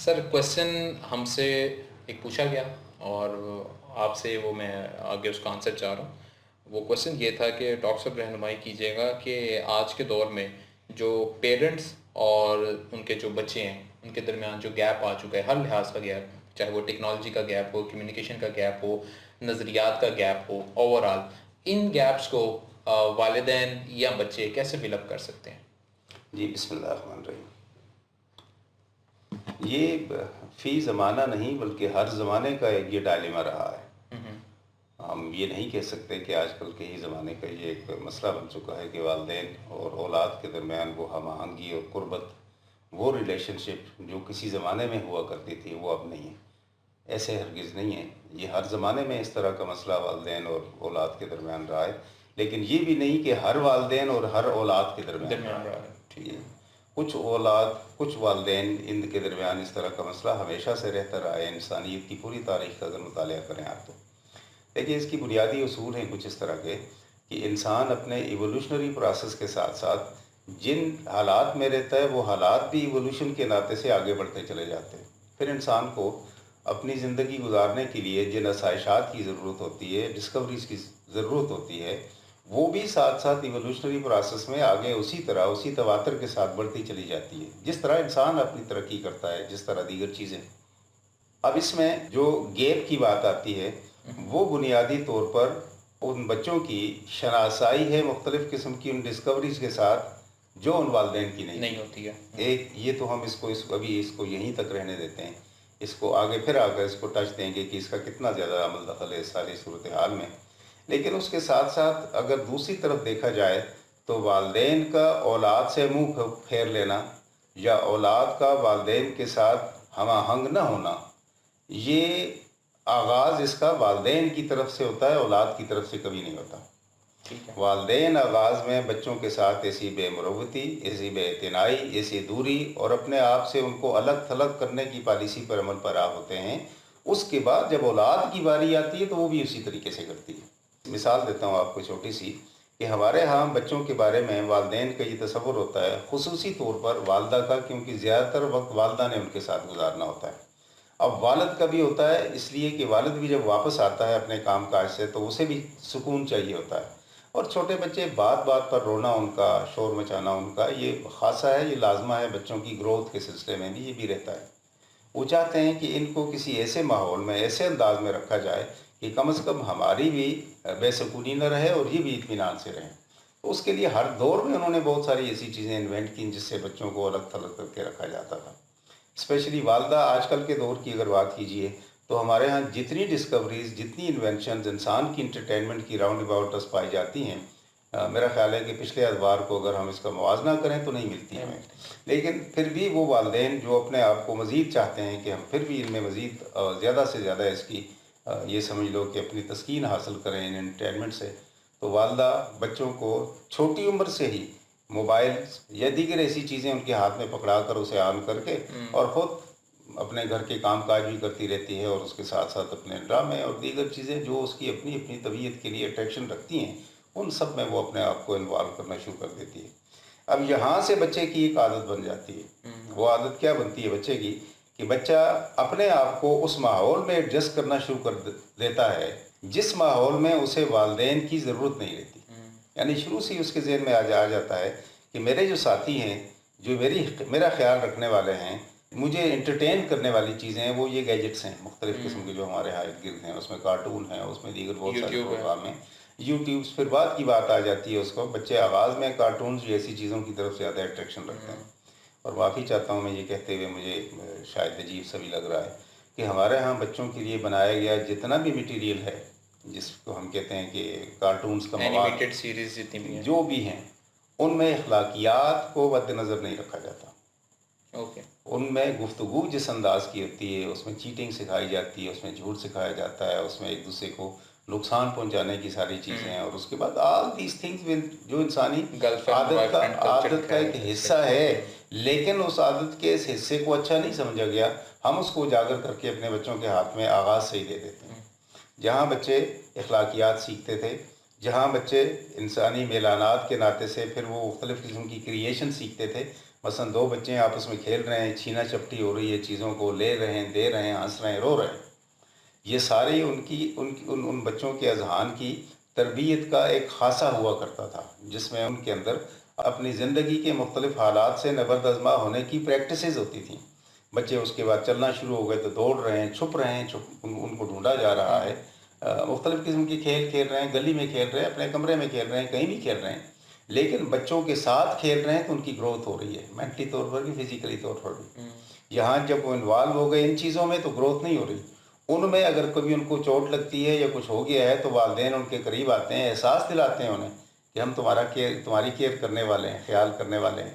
سر question ہم سے ایک پوچھا گیا اور آپ سے وہ میں آگے اس کا آنسر چاہ رہا ہوں. وہ کویشچن یہ تھا کہ ڈاکٹر صاحب رہنمائی کیجیے گا کہ آج کے دور میں جو پیرنٹس اور ان کے جو بچے ہیں ان کے درمیان جو گیپ آ چکا ہے، ہر لحاظ کا گیپ، چاہے وہ ٹیکنالوجی کا گیپ ہو، کمیونیکیشن کا گیپ ہو، نظریات کا گیپ ہو، اوور آل ان گیپس کو والدین یا بچے کیسے فل اپ کر سکتے ہیں؟ جی بسم اللہ الرحمن الرحیم. یہ فی زمانہ نہیں بلکہ ہر زمانے کا ایک یہ ڈائلیما رہا ہے. ہم یہ نہیں کہہ سکتے کہ آج کل کے ہی زمانے کا یہ ایک مسئلہ بن چکا ہے کہ والدین اور اولاد کے درمیان وہ ہم آہنگی اور قربت، وہ ریلیشن شپ جو کسی زمانے میں ہوا کرتی تھی وہ اب نہیں ہے. ایسے ہرگز نہیں ہے. یہ ہر زمانے میں اس طرح کا مسئلہ والدین اور اولاد کے درمیان رہا ہے، لیکن یہ بھی نہیں کہ ہر والدین اور ہر اولاد کے درمیان رہا ہے. ٹھیک ہے، کچھ والدین ان کے درمیان اس طرح کا مسئلہ ہمیشہ سے رہتا رہا ہے. انسانیت کی پوری تاریخ کا اگر مطالعہ کریں آپ تو دیکھیں اس کی بنیادی اصول ہیں کچھ اس طرح کے کہ انسان اپنے ایوولوشنری پروسیس کے ساتھ ساتھ جن حالات میں رہتا ہے وہ حالات بھی ایوولوشن کے ناطے سے آگے بڑھتے چلے جاتے ہیں. پھر انسان کو اپنی زندگی گزارنے کے لیے جن آسائشات کی ضرورت ہوتی ہے، ڈسکوریز کی ضرورت ہوتی ہے، وہ بھی ساتھ ساتھ ایوولوشنری پروسیس میں آگے اسی طرح اسی تواتر کے ساتھ بڑھتی چلی جاتی ہے جس طرح انسان اپنی ترقی کرتا ہے، جس طرح دیگر چیزیں. اب اس میں جو گیپ کی بات آتی ہے وہ بنیادی طور پر ان بچوں کی شناسائی ہے مختلف قسم کی ان ڈسکوریز کے ساتھ جو ان والدین کی نہیں ہوتی ہے. ایک یہ تو ہم ابھی اس کو یہیں تک رہنے دیتے ہیں. اس کو آگے پھر آ کر اس کو ٹچ دیں گے کہ اس کا کتنا زیادہ عمل دخل ہے ساری صورتحال میں. لیکن اس کے ساتھ ساتھ اگر دوسری طرف دیکھا جائے تو والدین کا اولاد سے منہ پھیر لینا یا اولاد کا والدین کے ساتھ ہم آہنگ نہ ہونا، یہ آغاز اس کا والدین کی طرف سے ہوتا ہے، اولاد کی طرف سے کبھی نہیں ہوتا. والدین آغاز میں بچوں کے ساتھ ایسی بے مروتی، ایسی بے اعتنائی، ایسی دوری اور اپنے آپ سے ان کو الگ تھلگ کرنے کی پالیسی پر عمل پیرا ہوتے ہیں. اس کے بعد جب اولاد کی باری آتی ہے تو وہ بھی اسی طریقے سے کرتی ہے. مثال دیتا ہوں آپ کو چھوٹی سی کہ ہمارے ہاں بچوں کے بارے میں والدین کا یہ تصور ہوتا ہے، خصوصی طور پر والدہ کا، کیونکہ زیادہ تر وقت والدہ نے ان کے ساتھ گزارنا ہوتا ہے. اب والد کا بھی ہوتا ہے اس لیے کہ والد بھی جب واپس آتا ہے اپنے کام کاج سے تو اسے بھی سکون چاہیے ہوتا ہے. اور چھوٹے بچے بات بات پر رونا ان کا، شور مچانا ان کا، یہ خاصہ ہے، یہ لازمہ ہے. بچوں کی گروتھ کے سلسلے میں بھی یہ بھی رہتا ہے. وہ چاہتے ہیں کہ ان کو کسی ایسے ماحول میں، ایسے انداز میں رکھا جائے کہ کم از کم ہماری بھی بے سکونی نہ رہے اور یہ بھی اطمینان سے رہیں. تو اس کے لیے ہر دور میں انہوں نے بہت ساری ایسی چیزیں انوینٹ کیں جس سے بچوں کو الگ تھلگ کر کے رکھا جاتا تھا. اسپیشلی والدہ آج کل کے دور کی اگر بات کیجیے تو ہمارے ہاں جتنی ڈسکوریز، جتنی انوینشنز انسان کی انٹرٹینمنٹ کی راؤنڈ اباؤٹس پائی جاتی ہیں، میرا خیال ہے کہ پچھلے ادوار کو اگر ہم اس کا موازنہ کریں تو نہیں ملتی ہمیں. لیکن پھر بھی وہ والدین جو اپنے آپ کو مزید چاہتے ہیں کہ ہم پھر بھی ان میں مزید زیادہ سے زیادہ اس کی یہ سمجھ لو کہ اپنی تسکین حاصل کریں ان انٹرٹینمنٹ سے، تو والدہ بچوں کو چھوٹی عمر سے ہی موبائل یا دیگر ایسی چیزیں ان کے ہاتھ میں پکڑا کر اسے آن کر کے اور خود اپنے گھر کے کام کاج بھی کرتی رہتی ہے، اور اس کے ساتھ ساتھ اپنے ڈرامے اور دیگر چیزیں جو اس کی اپنی اپنی طبیعت کے لیے اٹریکشن رکھتی ہیں ان سب میں وہ اپنے آپ کو انوالو کرنا شروع کر دیتی ہے. اب یہاں سے بچے کی ایک عادت بن جاتی ہے. وہ عادت کیا بنتی ہے بچے کی کہ بچہ اپنے آپ کو اس ماحول میں ایڈجسٹ کرنا شروع کر دیتا ہے جس ماحول میں اسے والدین کی ضرورت نہیں رہتی. یعنی شروع سے ہی اس کے ذہن میں آ جاتا ہے کہ میرے جو ساتھی ہیں، جو میرا خیال رکھنے والے ہیں، مجھے انٹرٹین کرنے والی چیزیں ہیں، وہ یہ گیجٹس ہیں مختلف قسم کے جو ہمارے ہاں ارد گرد ہیں. اس میں کارٹون ہیں، اس میں دیگر بہت سارے پروگرام ہیں، یوٹیوبس. پھر بعد کی بات آ جاتی ہے اس کو بچے آغاز میں کارٹونز ایسی چیزوں کی طرف زیادہ اٹریکشن رکھتے ہیں. اور معافی چاہتا ہوں میں یہ کہتے ہوئے، مجھے شاید عجیب سا بھی لگ رہا ہے کہ ہمارے ہاں بچوں کے لیے بنایا گیا جتنا بھی مٹیریل ہے، جس کو ہم کہتے ہیں کہ کارٹونز کا مواد، اینیمیٹڈ سیریز جتنی بھی ہیں، جو بھی ہیں، ان میں اخلاقیات کو مد نظر نہیں رکھا جاتا. ان میں گفتگو جس انداز کی ہوتی ہے اس میں چیٹنگ سکھائی جاتی ہے، اس میں جھوٹ سکھایا جاتا ہے، اس میں ایک دوسرے کو نقصان پہنچانے کی ساری چیزیں ہیں. اور اس کے بعد آل دیز تھنگز جو انسانی عادت کا ایک حصہ ہے، لیکن اس عادت کے اس حصے کو اچھا نہیں سمجھا گیا. ہم اس کو اجاگر کر کے اپنے بچوں کے ہاتھ میں آغاز سے ہی دے دیتے ہیں. جہاں بچے اخلاقیات سیکھتے تھے، جہاں بچے انسانی میلانات کے ناطے سے پھر وہ مختلف قسم کی کریشن سیکھتے تھے، مثلا 2 بچے ہیں آپس میں کھیل رہے ہیں، چھینا چپٹی ہو رہی ہے، چیزوں کو لے رہے ہیں، دے رہے ہیں، ہنس رہے ہیں، رو رہے ہیں، یہ سارے ان بچوں کے اذہان کی تربیت کا ایک خاصہ ہوا کرتا تھا، جس میں ان کے اندر اپنی زندگی کے مختلف حالات سے نبرد آزما ہونے کی پریکٹسز ہوتی تھیں۔ بچے اس کے بعد چلنا شروع ہو گئے تو دوڑ رہے ہیں، چھپ رہے ہیں، ان کو ڈھونڈا جا رہا ہے، مختلف قسم کے کھیل کھیل رہے ہیں، گلی میں کھیل رہے ہیں، اپنے کمرے میں کھیل رہے ہیں، کہیں بھی کھیل رہے ہیں، لیکن بچوں کے ساتھ کھیل رہے ہیں تو ان کی گروتھ ہو رہی ہے، مینٹلی طور پر بھی، فزیکلی طور پر بھی۔ یہاں جب وہ انوالو ہو گئے ان چیزوں میں تو گروتھ نہیں ہو رہی۔ ان میں اگر کبھی ان کو چوٹ لگتی ہے یا کچھ ہو گیا ہے تو والدین ان کے قریب آتے ہیں، احساس دلاتے ہیں انہیں کہ ہم تمہاری کیئر کرنے والے ہیں، خیال کرنے والے ہیں،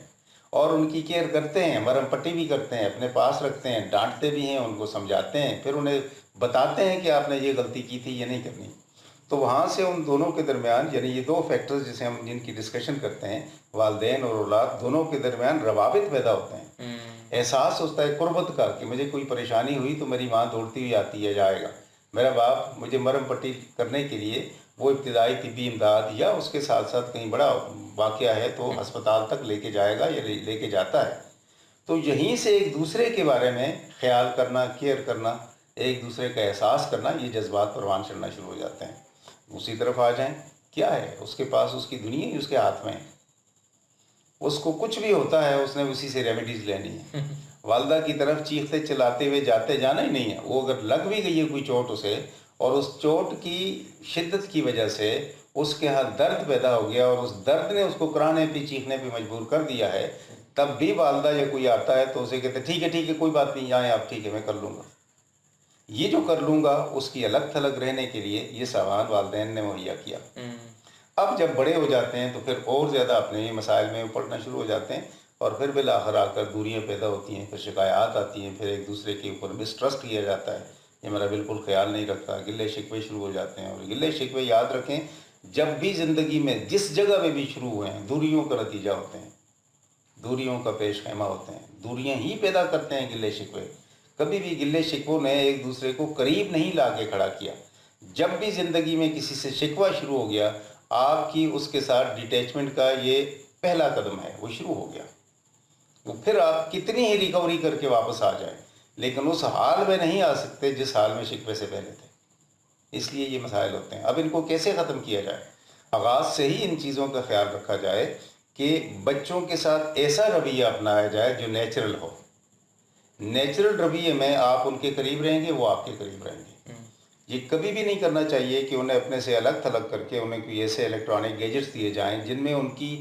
اور ان کی کیئر کرتے ہیں، مرہم پٹی بھی کرتے ہیں، اپنے پاس رکھتے ہیں، ڈانٹتے بھی ہیں، ان کو سمجھاتے ہیں، پھر انہیں بتاتے ہیں کہ آپ نے یہ غلطی کی تھی، یہ نہیں کرنی۔ تو وہاں سے ان دونوں کے درمیان، یعنی یہ 2 فیکٹرز جن کی ڈسکشن کرتے ہیں، والدین اور اولاد دونوں کے درمیان روابط پیدا ہوتے ہیں، احساس ہوتا ہے قربت کا کہ مجھے کوئی پریشانی ہوئی تو میری ماں دوڑتی ہوئی آتی ہے، جائے گا، میرا باپ مجھے مرہم پٹی کرنے کے لیے وہ ابتدائی طبی امداد یا اس کے ساتھ ساتھ کہیں بڑا واقعہ ہے تو ہسپتال تک لے کے جائے گا یا لے کے جاتا ہے۔ تو یہیں سے ایک دوسرے کے بارے میں خیال کرنا، کیئر کرنا، ایک دوسرے کا احساس کرنا، یہ جذبات پروان چڑھنا شروع ہو جاتے ہیں۔ دوسری طرف آ جائیں، کیا ہے اس کے پاس؟ اس کی دنیا ہی اس کے ہاتھ میں ہے، اس کو کچھ بھی ہوتا ہے اس نے اسی سے ریمیڈیز لینی ہے۔ والدہ کی طرف چیختے چلاتے ہوئے جانا ہی نہیں ہے، وہ اگر لگ بھی گئی ہے کوئی چوٹ اسے اور اس چوٹ کی شدت کی وجہ سے اس کے ہاں درد پیدا ہو گیا اور اس درد نے اس کو کرانے پہ چیخنے پہ مجبور کر دیا ہے، تب بھی والدہ یا کوئی آتا ہے تو اسے کہتے ٹھیک ہے کوئی بات نہیں، جائیں آپ، ٹھیک ہے میں کر لوں گا۔ یہ جو کر لوں گا اس کی الگ تھلگ رہنے کے لیے یہ سامان والدین نے مہیا کیا۔ اب جب بڑے ہو جاتے ہیں تو پھر اور زیادہ اپنے مسائل میں پڑنا شروع ہو جاتے ہیں اور پھر بالآخر آ کر دوریاں پیدا ہوتی ہیں، پھر شکایات آتی ہیں، پھر ایک دوسرے کے اوپر مسٹرسٹ کیا جاتا ہے، یہ میرا بالکل خیال نہیں رکھتا، گلے شکوے شروع ہو جاتے ہیں۔ اور گلے شکوے یاد رکھیں جب بھی زندگی میں جس جگہ میں بھی شروع ہوئے ہیں دوریوں کا نتیجہ ہوتے ہیں، دوریوں کا پیش خیمہ ہوتے ہیں، دوریاں ہی پیدا کرتے ہیں گلے شکوے۔ کبھی بھی گلے شکووں نے ایک دوسرے کو قریب نہیں لا کے کھڑا کیا۔ جب بھی زندگی میں کسی سے شکوہ شروع ہو گیا، آپ کی اس کے ساتھ ڈیٹیچمنٹ کا یہ پہلا قدم ہے، وہ شروع ہو گیا۔ وہ پھر آپ کتنی ہی ریکوری کر کے واپس آ جائیں لیکن اس حال میں نہیں آ سکتے جس حال میں شکوے سے پہلے تھے۔ اس لیے یہ مسائل ہوتے ہیں۔ اب ان کو کیسے ختم کیا جائے؟ آغاز سے ہی ان چیزوں کا خیال رکھا جائے کہ بچوں کے ساتھ ایسا رویہ اپنایا جائے جو نیچرل ہو۔ نیچرل رویے میں آپ ان کے قریب رہیں گے، وہ آپ کے قریب رہیں گے۔ یہ کبھی بھی نہیں کرنا چاہیے کہ انہیں اپنے سے الگ تھلگ کر کے انہیں کوئی ایسے الیکٹرانک گیجٹس دیے جائیں جن میں ان کی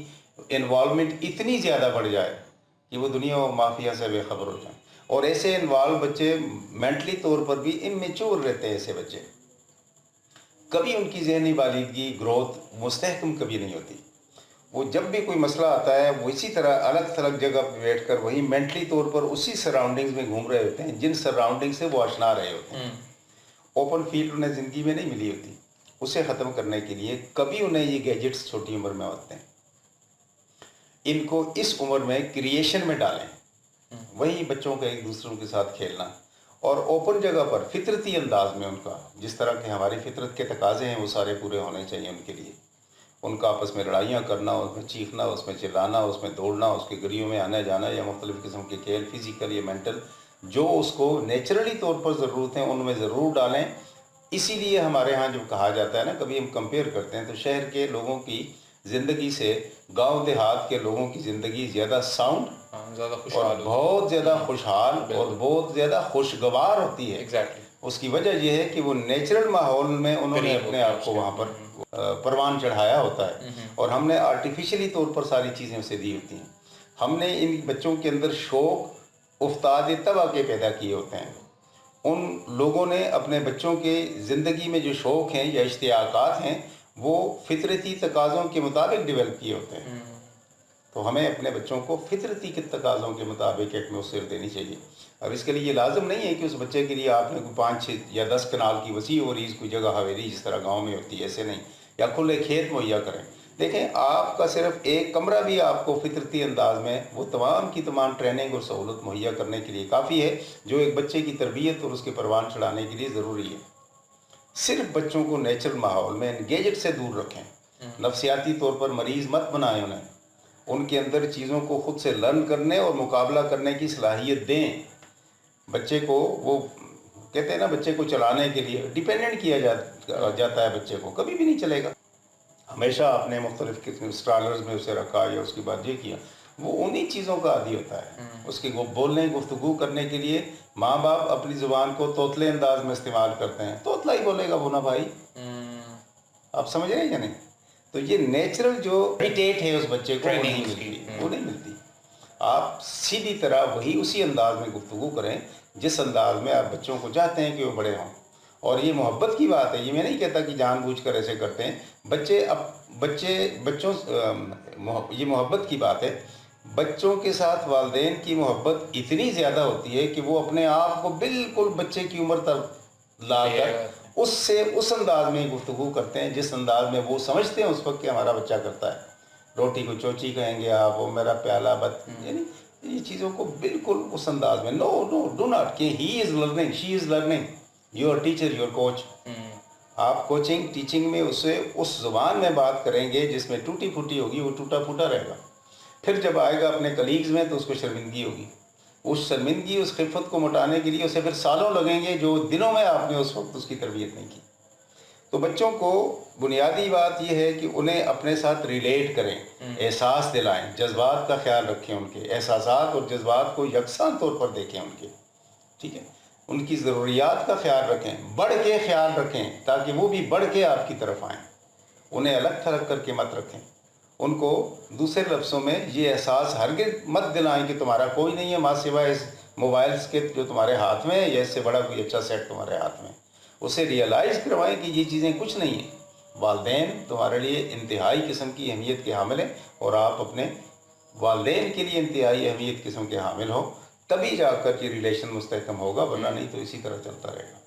انوالومنٹ اتنی زیادہ بڑھ جائے کہ وہ دنیا و مافیا سے بے خبر ہو جائیں۔ اور ایسے انوالو بچے مینٹلی طور پر بھی امیچور رہتے ہیں، ایسے بچے کبھی ان کی ذہنی بالغگی گروتھ مستحکم کبھی نہیں ہوتی۔ وہ جب بھی کوئی مسئلہ آتا ہے وہ اسی طرح الگ تھلگ جگہ پہ بیٹھ کر وہی مینٹلی طور پر اسی سراؤنڈنگز میں گھوم رہے ہوتے ہیں جن سراؤنڈنگ سے وہ آشنا رہے ہوتے ہیں۔ اوپن فیلڈ انہیں زندگی میں نہیں ملی ہوتی۔ اسے ختم کرنے کے لیے کبھی انہیں یہ گیجٹس چھوٹی عمر میں ہوتے ہیں، ان کو اس عمر میں کریشن میں ڈالیں، وہی بچوں کا ایک دوسروں کے ساتھ کھیلنا اور اوپن جگہ پر فطرتی انداز میں ان کا جس طرح کے ہماری فطرت کے تقاضے ہیں وہ سارے پورے ہونے چاہیے ان کے لیے۔ ان کا آپس میں لڑائیاں کرنا، اس میں چیخنا، اس میں چلانا، اس میں دوڑنا، اس کے گلیوں میں آنا جانا یا مختلف قسم کے کھیل فزیکل یا مینٹل جو اس کو نیچرلی طور پر ضرورت ہیں ان میں ضرور ڈالیں۔ اسی لیے ہمارے ہاں جو کہا جاتا ہے نا، کبھی ہم کمپیئر کرتے ہیں تو شہر کے لوگوں کی زندگی سے گاؤں دیہات کے لوگوں کی زندگی زیادہ ساؤنڈ زیادہ اور خوشحال بہت زیادہ خوشحال اور بہت زیادہ خوشگوار ہوتی ہے۔ ایگزیکٹلی اس کی وجہ یہ ہے کہ وہ نیچرل ماحول میں انہوں نے اپنے آپ کو وہاں پر پروان چڑھایا ہوتا ہے اور ہم نے آرٹیفیشلی طور پر ساری چیزیں اسے دی ہوتی ہیں۔ ہم نے ان بچوں کے اندر شوق افتاد طبع کے پیدا کیے ہوتے ہیں۔ ان لوگوں نے اپنے بچوں کے زندگی میں جو شوق ہیں یا اشتیاقات ہیں وہ فطرتی تقاضوں کے مطابق ڈیولپ کیے ہوتے ہیں۔ تو ہمیں اپنے بچوں کو فطرتی کے تقاضوں کے مطابق ایٹموسفیئر دینی چاہیے۔ اب اس کے لیے یہ لازم نہیں ہے کہ اس بچے کے لیے آپ نے کوئی 5 یا 10 کنال کی وسیع و عریض کوئی جگہ حویلی جس طرح گاؤں میں ہوتی ہے، ایسے نہیں، یا کھلے کھیت مہیا کریں۔ دیکھیں آپ کا صرف ایک کمرہ بھی آپ کو فطرتی انداز میں وہ تمام کی تمام ٹریننگ اور سہولت مہیا کرنے کے لیے کافی ہے جو ایک بچے کی تربیت اور اس کے پروان چڑھانے کے لیے ضروری ہے۔ صرف بچوں کو نیچرل ماحول میں گیجٹ سے دور رکھیں، نفسیاتی طور پر مریض مت بنائیں انہیں، ان کے اندر چیزوں کو خود سے لرن کرنے اور مقابلہ کرنے کی صلاحیت دیں. بچے کو وہ کہتے ہیں نا بچے کو چلانے کے لیے ڈیپینڈنٹ کیا جاتا ہے، بچے کو کبھی بھی نہیں چلے گا. ہمیشہ آپ نے مختلف قسم اسٹالرز میں اسے رکھا یا اس کے بعد یہ کیا، وہ انہی چیزوں کا عادی ہوتا ہے. اس کی بولنے گفتگو کرنے کے لیے ماں باپ اپنی زبان کو توتلے انداز میں استعمال کرتے ہیں، توتلا ہی بولے گا وہ نا بھائی. آپ سمجھ رہے ہیں یا نہیں؟ تو یہ نیچرل جو ہیبیٹیٹ ہے اس بچے کو وہ نہیں ملتی. آپ سیدھی طرح وہی اسی انداز میں گفتگو کریں جس انداز میں آپ بچوں کو چاہتے ہیں کہ وہ بڑے ہوں. اور یہ محبت کی بات ہے، یہ میں نہیں کہتا کہ جان بوجھ کر ایسے کرتے ہیں. بچوں یہ محبت کی بات ہے. بچوں کے ساتھ والدین کی محبت اتنی زیادہ ہوتی ہے کہ وہ اپنے آپ کو بالکل بچے کی عمر تک لا کر اس سے اس انداز میں گفتگو کرتے ہیں جس انداز میں وہ سمجھتے ہیں اس وقت کہ ہمارا بچہ کرتا ہے. روٹی کو چوچی کہیں گے آپ، وہ میرا پیالہ یعنی یہ چیزوں کو بالکل اس انداز میں نو ڈو ناٹ کہ he is learning, she is learning, your teacher your coach. آپ کوچنگ ٹیچنگ میں اسے اس زبان میں بات کریں گے جس میں ٹوٹی پھوٹی ہوگی، وہ ٹوٹا پھوٹا رہے گا. پھر جب آئے گا اپنے کلیگز میں تو اس کو شرمندگی ہوگی. اس شرمندگی، اس خفت کو مٹانے کے لیے اسے پھر سالوں لگیں گے جو دنوں میں آپ نے اس وقت اس کی تربیت نہیں کی. تو بچوں کو بنیادی بات یہ ہے کہ انہیں اپنے ساتھ ریلیٹ کریں، احساس دلائیں، جذبات کا خیال رکھیں، ان کے احساسات اور جذبات کو یکساں طور پر دیکھیں ان کے. ٹھیک ہے، ان کی ضروریات کا خیال رکھیں، بڑھ کے خیال رکھیں تاکہ وہ بھی بڑھ کے آپ کی طرف آئیں. انہیں الگ تھلگ کر کے مت رکھیں. ان کو دوسرے لفظوں میں یہ احساس ہرگز مت دلائیں کہ تمہارا کوئی نہیں ہے ماں سوائے اس موبائلز کے جو تمہارے ہاتھ میں ہے، یا اس سے بڑا کوئی اچھا سیٹ تمہارے ہاتھ میں. اسے ریئلائز کروائیں کہ یہ چیزیں کچھ نہیں ہیں. والدین تمہارے لیے انتہائی قسم کی اہمیت کے حامل ہیں اور آپ اپنے والدین کے لیے انتہائی اہمیت قسم کے حامل ہو. تبھی جا کر یہ ریلیشن مستحکم ہوگا، ورنہ نہیں تو اسی طرح چلتا رہے گا.